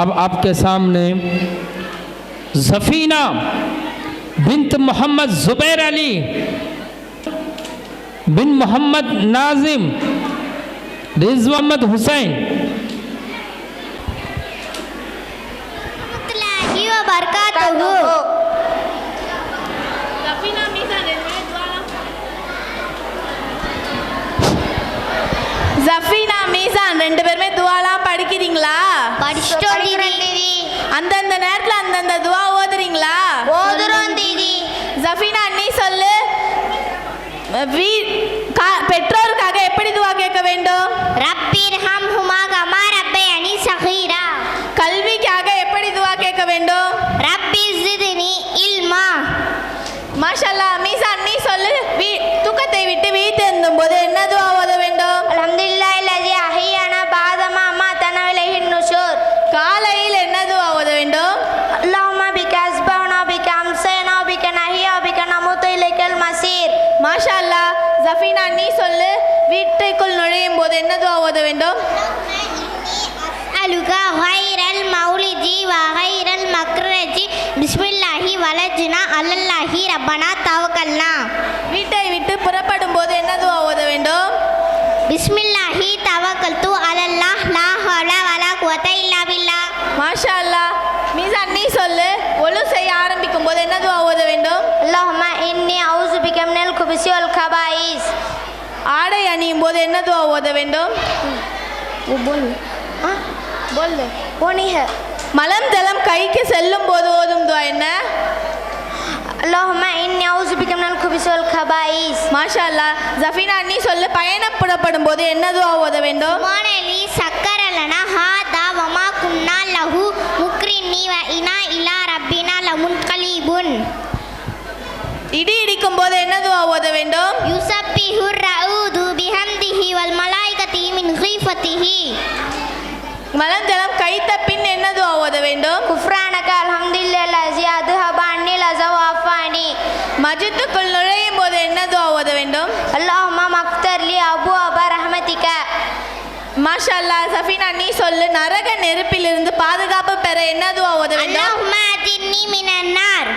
अब आपके सामने ज़फ़ीना बिन्त मोहम्मद ज़ुबैर अली बिन मोहम्मद नाजिम रिज़वान मोहम्मद हुसैन ज़फ़ीना மீசான் ரெண்டு பேருமே துவாலாம் படிக்கிறீங்களா? படிச்சிட்டோம் தீதி. அந்தந்த நேரத்துல அந்தந்த துவா ஓதுறீங்களா? ஓதுறோம் தீதி. ஸஃபீனா நீ சொல்லு, பெற்றோருக்காக எப்படி துவா கேட்க வேண்டும்? ரப்பிர்ஹம்ஹுமா கமா ரப்பயனி ஸகீரா. கல்விக்காக எப்படி துவா கேட்க வேண்டும்? ரப்பி ஸித்னி இல்மா. மாஷாஅல்லாஹ். மீசான் நீ சொல்லு, தூக்கத்தை விட்டு விழித்தெழுந்தும் போது என்ன துவா ஓத வேண்டும்? அல்ஹம்துலில்லாஹில்லஸீ அஹ்யானா பஅதமா அமாதனா வஇலைஹின் நுஷூர். காலையில் என்ன துவா ஓத வேண்டும்? அல்லாஹும்ம பிக அஸ்பஹ்னா பிக அம்ஸைனா பிக நஹ்யா பிக நமூது இலைக்கல் மஸீர். மாஷாஅல்லாஹ். ஸஃபீனா நீ சொல்லு, வீட்டுக்குள் நுழையும் போது என்ன துவா ஓத வேண்டும்? அலுகா ஹைரல் மௌலிதி வ ஹைரல் மக்ரஜி பிஸ்மில்லாஹி வலஜ்னா அலல்லாஹி ரப்பனா தவக்கல்னா. வீட்டை விட்டு புறப்படும் போது என்ன துவா ஓத வேண்டும்? பிஸ்மில்லாஹி தவக்கல்து அலல்லாஹ் லா ஹவ்ல வலா குவத இல்லா பில்லாஹ். மாஷாஅல்லாஹ். மீசான் நீ சொல்லு, ஒழு செய்ய ஆரம்பிக்கும் போது என்ன துவா ஓத வேண்டும்? அல்லாஹும்ம இன்னி அஊது பிக மினல் குபுஸி வல் கபாயிஸ். ஆடை அணியும் போது என்ன துவா ஓத வேண்டும்? மலம் ஜலம் கைக்கு செல்லும் போது ஓதும் துவா என்ன? அல்லாஹும்ம இன்னி அஊது பிக மினல் குபுஸி வல் கபாயிஸ். மாஷாஅல்லாஹ். ஸஃபீனா நீ சொல்லு, பயணம் புறப்படும் போது என்ன துவா ஓத வேண்டும்? சுப்ஹானல்லி சக்கரலனா ஹாதா வமா குன்னா லஹு முக்ரினி வ இனா இலா ரப்பினா லமுன்கலிபுன். இடி இடிக்கும் போது என்ன துவா ஓத வேண்டும்? யுஸப்பிஹுர் ரஊது பிஹம்திஹி வல் மலாயிகதி மின் ஹீஃபத்திஹி. மலம் ஜலம் கைத்த பின் என்ன துவா ஓத வேண்டும்? குஃப்ரானக அல்ஹம்துலில்லாஹி அத்ஹப அன்னில் அஸா வ அஃபானி. மஜித்துக்குள் நுழையும் போது என்ன துவா ஓத வேண்டும்? அல்லாஹும்ம மக்தர்லி அபுஅப ரஹ்மதிக. மாஷாஅல்லாஹ். ஸஃபீனா நீ சொல்லு, நரக நெருப்பிலிருந்து பாதுகாப்பு பெற என்ன துவா ஓத வேண்டும்? அல்லாஹும்ம அதின்னி மினன் நார்.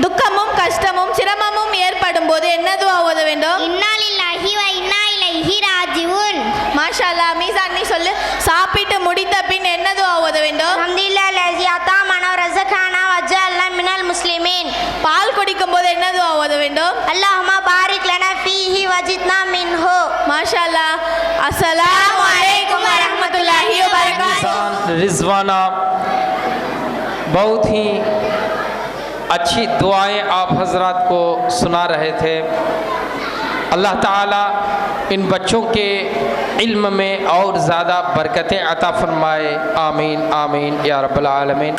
துக்கமும் கஷ்டமும் சிரமமும் ஏற்படும் போது என்ன துவா ஓத வேண்டும்? இன்னா லில்லாஹி வ இன்னா இலைஹி ராஜிஊன். மாஷாஅல்லாஹ். மீசான் நீ சொல்லு, சாப்பிட்டு முடித்த பின் என்ன துவா ஓத வேண்டும்? அல்ஹம்துலில்லாஹி அதாமனா வ ரஸகானா வ ஜஅல்னா மினல் முஸ்லிமீன். பால் குடிக்கும் போது என்ன துவா ஓத வேண்டும்? அல்லாஹும்ம பாரிக் லனா ஃபீஹி வஜித்னா மின்ஹு. மாஷாஅல்லாஹ். அஸ்ஸலாமு அலைக்கும் வ रहमतुल्लाहि व बरकातहू। रिज़वाना, बहुत ही अच्छी दुआएं आप हजरात को सुना रहे थे। अल्लाह ताला इन बच्चों के इल्म में और ज़्यादा बरकतें अता फरमाए। आमीन आमीन या रब्बल आलमीन।